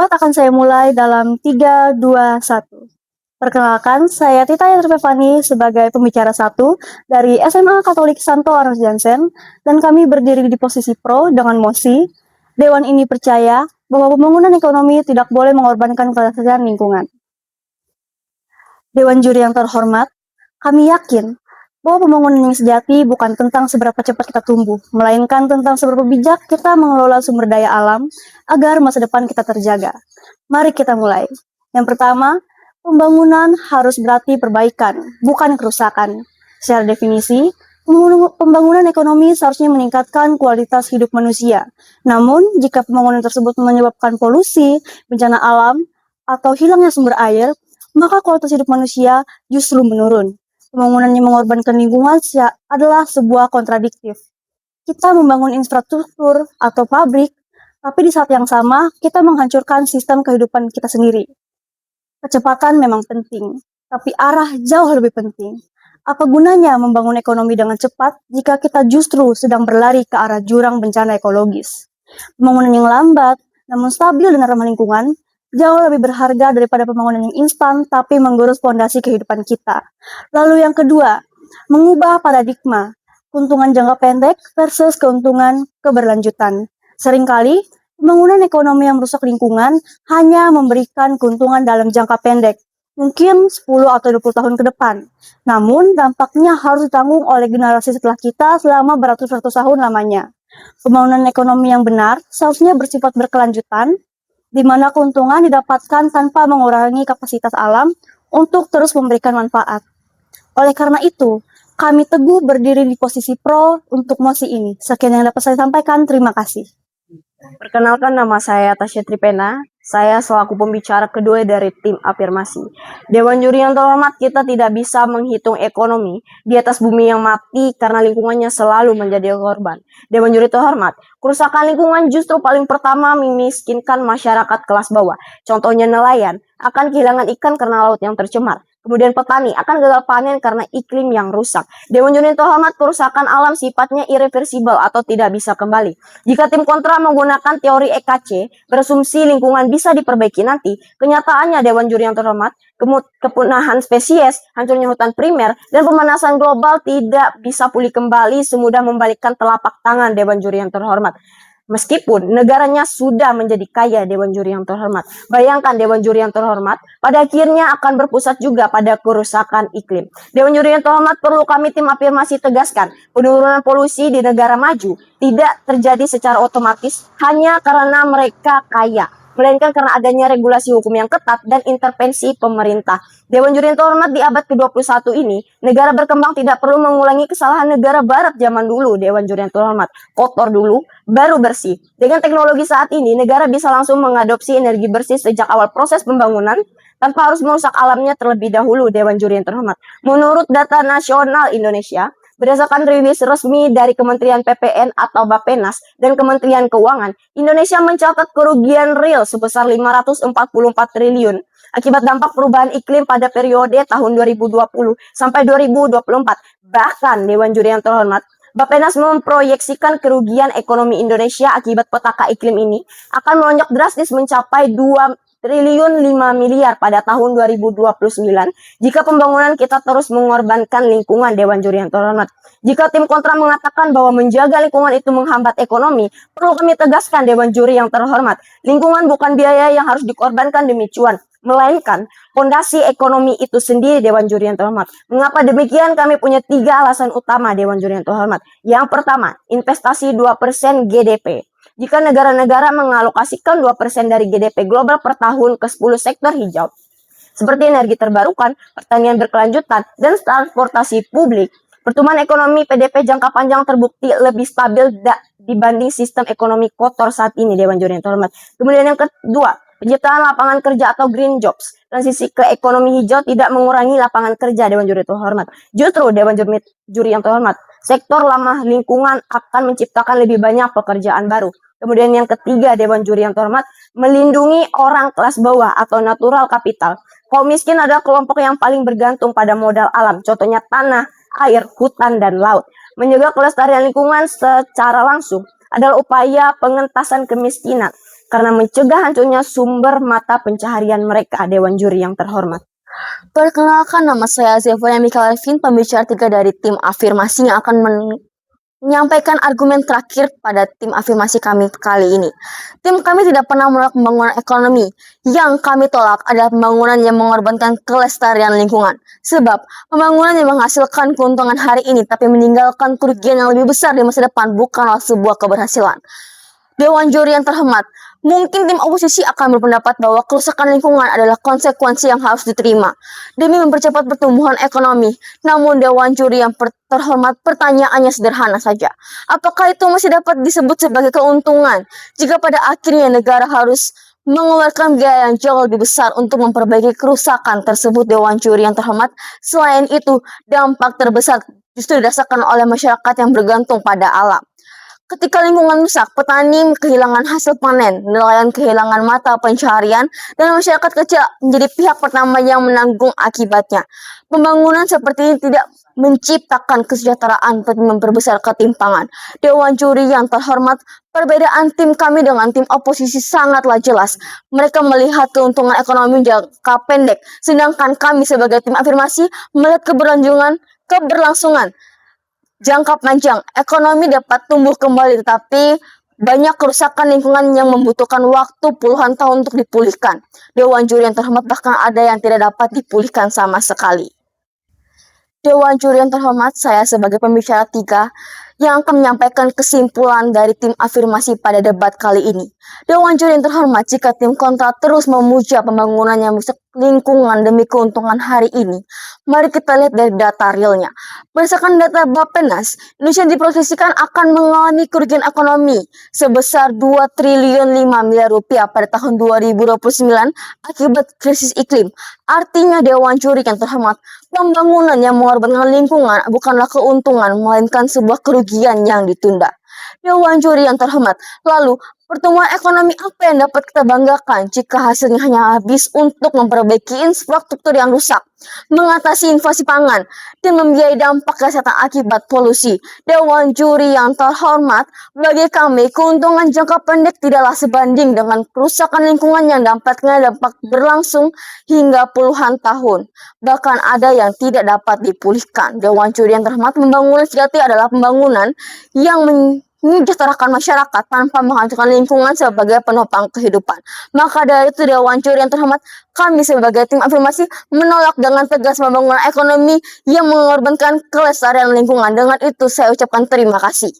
Debat akan saya mulai dalam 3, 2, 1. Perkenalkan, saya Tita Yantrivani sebagai pembicara satu dari SMA Katolik Santo Arus Jansen, dan kami berdiri di posisi pro dengan mosi, Dewan ini percaya bahwa pembangunan ekonomi tidak boleh mengorbankan kelestarian lingkungan. Dewan juri yang terhormat, kami yakin bahwa pembangunan yang sejati bukan tentang seberapa cepat kita tumbuh, melainkan tentang seberapa bijak kita mengelola sumber daya alam agar masa depan kita terjaga. Mari kita mulai. Yang pertama, pembangunan harus berarti perbaikan, bukan kerusakan. Secara definisi, pembangunan ekonomi seharusnya meningkatkan kualitas hidup manusia. Namun, jika pembangunan tersebut menyebabkan polusi, bencana alam, atau hilangnya sumber air, maka kualitas hidup manusia justru menurun. Pembangunan yang mengorbankan lingkungan adalah sebuah kontradiktif. Kita membangun infrastruktur atau pabrik, tapi di saat yang sama kita menghancurkan sistem kehidupan kita sendiri. Kecepatan memang penting, tapi arah jauh lebih penting. Apa gunanya membangun ekonomi dengan cepat jika kita justru sedang berlari ke arah jurang bencana ekologis? Pembangunan yang lambat, namun stabil dan ramah lingkungan, jauh lebih berharga daripada pembangunan yang instan tapi menggerus fondasi kehidupan kita. Lalu yang kedua, mengubah paradigma, keuntungan jangka pendek versus keuntungan keberlanjutan. Seringkali, pembangunan ekonomi yang merusak lingkungan hanya memberikan keuntungan dalam jangka pendek, mungkin 10 atau 20 tahun ke depan. Namun, dampaknya harus ditanggung oleh generasi setelah kita selama beratus-ratus tahun lamanya. Pembangunan ekonomi yang benar seharusnya bersifat berkelanjutan, di mana keuntungan didapatkan tanpa mengurangi kapasitas alam untuk terus memberikan manfaat. Oleh karena itu, kami teguh berdiri di posisi pro untuk mosi ini. Sekian yang dapat saya sampaikan, terima kasih. Perkenalkan, nama saya Tasya Tripena. Saya selaku pembicara kedua dari tim afirmasi. Dewan juri yang terhormat, kita tidak bisa menghitung ekonomi di atas bumi yang mati karena lingkungannya selalu menjadi korban. Dewan juri terhormat, kerusakan lingkungan justru paling pertama memiskinkan masyarakat kelas bawah. Contohnya nelayan akan kehilangan ikan karena laut yang tercemar. Kemudian petani akan gagal panen karena iklim yang rusak. Dewan juri yang terhormat, kerusakan alam sifatnya irreversibel atau tidak bisa kembali. Jika tim kontra menggunakan teori EKC, berasumsi lingkungan bisa diperbaiki nanti, kenyataannya Dewan juri yang terhormat, kepunahan spesies, hancurnya hutan primer, dan pemanasan global tidak bisa pulih kembali semudah membalikkan telapak tangan Dewan juri yang terhormat. Meskipun negaranya sudah menjadi kaya, Dewan juri yang terhormat. Bayangkan Dewan juri yang terhormat pada akhirnya akan berpusat juga pada kerusakan iklim. Dewan juri yang terhormat, perlu kami tim afirmasi tegaskan, penurunan polusi di negara maju tidak terjadi secara otomatis hanya karena mereka kaya, melainkan karena adanya regulasi hukum yang ketat dan intervensi pemerintah. Dewan juri yang terhormat, di abad ke-21 ini, negara berkembang tidak perlu mengulangi kesalahan negara barat zaman dulu. Dewan juri yang terhormat, kotor dulu, baru bersih. Dengan teknologi saat ini, negara bisa langsung mengadopsi energi bersih sejak awal proses pembangunan, tanpa harus merusak alamnya terlebih dahulu. Dewan juri yang terhormat, menurut data nasional Indonesia, berdasarkan rilis resmi dari Kementerian PPN atau Bappenas dan Kementerian Keuangan, Indonesia mencatat kerugian real sebesar 544 triliun akibat dampak perubahan iklim pada periode tahun 2020 sampai 2024. Bahkan Dewan juri yang terhormat, Bappenas memproyeksikan kerugian ekonomi Indonesia akibat petaka iklim ini akan melonjak drastis mencapai 2 triliun 5 miliar pada tahun 2029 jika pembangunan kita terus mengorbankan lingkungan. Dewan juri yang terhormat, jika tim kontra mengatakan bahwa menjaga lingkungan itu menghambat ekonomi, perlu kami tegaskan, Dewan juri yang terhormat, lingkungan bukan biaya yang harus dikorbankan demi cuan, melainkan fondasi ekonomi itu sendiri. Dewan juri yang terhormat, mengapa demikian? Kami punya 3 alasan utama, Dewan juri yang terhormat. Yang pertama, investasi 2% GDP. Jika negara-negara mengalokasikan 2% dari GDP global per tahun ke 10 sektor hijau, seperti energi terbarukan, pertanian berkelanjutan, dan transportasi publik, pertumbuhan ekonomi PDB jangka panjang terbukti lebih stabil dibanding sistem ekonomi kotor saat ini. Dewan juri yang terhormat. Kemudian yang kedua, penciptaan lapangan kerja atau green jobs. Transisi ke ekonomi hijau tidak mengurangi lapangan kerja, Dewan juri terhormat. Justru, Dewan juri yang terhormat, sektor ramah lingkungan akan menciptakan lebih banyak pekerjaan baru. Kemudian yang ketiga, Dewan juri yang terhormat, melindungi orang kelas bawah atau natural capital. Kaum miskin adalah kelompok yang paling bergantung pada modal alam, contohnya tanah, air, hutan, dan laut. Menjaga kelestarian lingkungan secara langsung adalah upaya pengentasan kemiskinan. karena mencegah hancurnya sumber mata pencaharian mereka, Dewan Juri yang terhormat. Perkenalkan, nama saya Zephania Mikalevin, pembicara 3 dari tim afirmasi yang akan menyampaikan argumen terakhir pada tim afirmasi kami kali ini. Tim kami tidak pernah menolak pembangunan ekonomi. Yang kami tolak adalah pembangunan yang mengorbankan kelestarian lingkungan. Sebab pembangunan yang menghasilkan keuntungan hari ini tapi meninggalkan kerugian yang lebih besar di masa depan bukanlah sebuah keberhasilan. Dewan Juri yang terhormat, mungkin tim oposisi akan berpendapat bahwa kerusakan lingkungan adalah konsekuensi yang harus diterima demi mempercepat pertumbuhan ekonomi. Namun Dewan Juri yang terhormat, pertanyaannya sederhana saja. Apakah itu masih dapat disebut sebagai keuntungan jika pada akhirnya negara harus mengeluarkan biaya yang jauh lebih besar untuk memperbaiki kerusakan tersebut? Dewan Juri yang terhormat, selain itu dampak terbesar justru dirasakan oleh masyarakat yang bergantung pada alam. Ketika lingkungan rusak, petani kehilangan hasil panen, nelayan kehilangan mata pencaharian, dan masyarakat kecil menjadi pihak pertama yang menanggung akibatnya. Pembangunan seperti ini tidak menciptakan kesejahteraan tapi memperbesar ketimpangan. Dewan Juri yang terhormat, perbedaan tim kami dengan tim oposisi sangatlah jelas. Mereka melihat keuntungan ekonomi jangka pendek, sedangkan kami sebagai tim afirmasi melihat keberlangsungan jangka panjang. Ekonomi dapat tumbuh kembali, tetapi banyak kerusakan lingkungan yang membutuhkan waktu puluhan tahun untuk dipulihkan. Dewan Juri yang terhormat, bahkan ada yang tidak dapat dipulihkan sama sekali. Dewan Juri yang terhormat, saya sebagai pembicara 3 yang akan menyampaikan kesimpulan dari tim afirmasi pada debat kali ini. Dewan Juri yang terhormat, jika tim kontra terus memuja pembangunan yang merusak lingkungan demi keuntungan hari ini, mari kita lihat dari data realnya. Berdasarkan data Bappenas, Indonesia diproyeksikan akan mengalami kerugian ekonomi sebesar 2 triliun 5 miliar rupiah pada tahun 2029 akibat krisis iklim. Artinya Dewan Juri yang terhormat, pembangunan yang mengorbankan lingkungan bukanlah keuntungan, melainkan sebuah kerugian yang ditunda. Dewan Juri yang terhormat, lalu pertumbuhan ekonomi apa yang dapat kita banggakan jika hasilnya hanya habis untuk memperbaiki infrastruktur yang rusak, mengatasi inflasi pangan, dan membiayai dampak kesehatan akibat polusi? Dewan Juri yang terhormat, bagi kami keuntungan jangka pendek tidaklah sebanding dengan kerusakan lingkungan yang dampaknya dapat berlangsung hingga puluhan tahun. Bahkan ada yang tidak dapat dipulihkan. Dewan Juri yang terhormat, pembangunan sejati adalah pembangunan yang menyejahterakan masyarakat tanpa menghancurkan lingkungan sebagai penopang kehidupan. Maka dari itu Dewan Juri yang terhormat, kami sebagai tim afirmasi menolak dengan tegas pembangunan ekonomi yang mengorbankan kelestarian lingkungan. Dengan itu saya ucapkan terima kasih.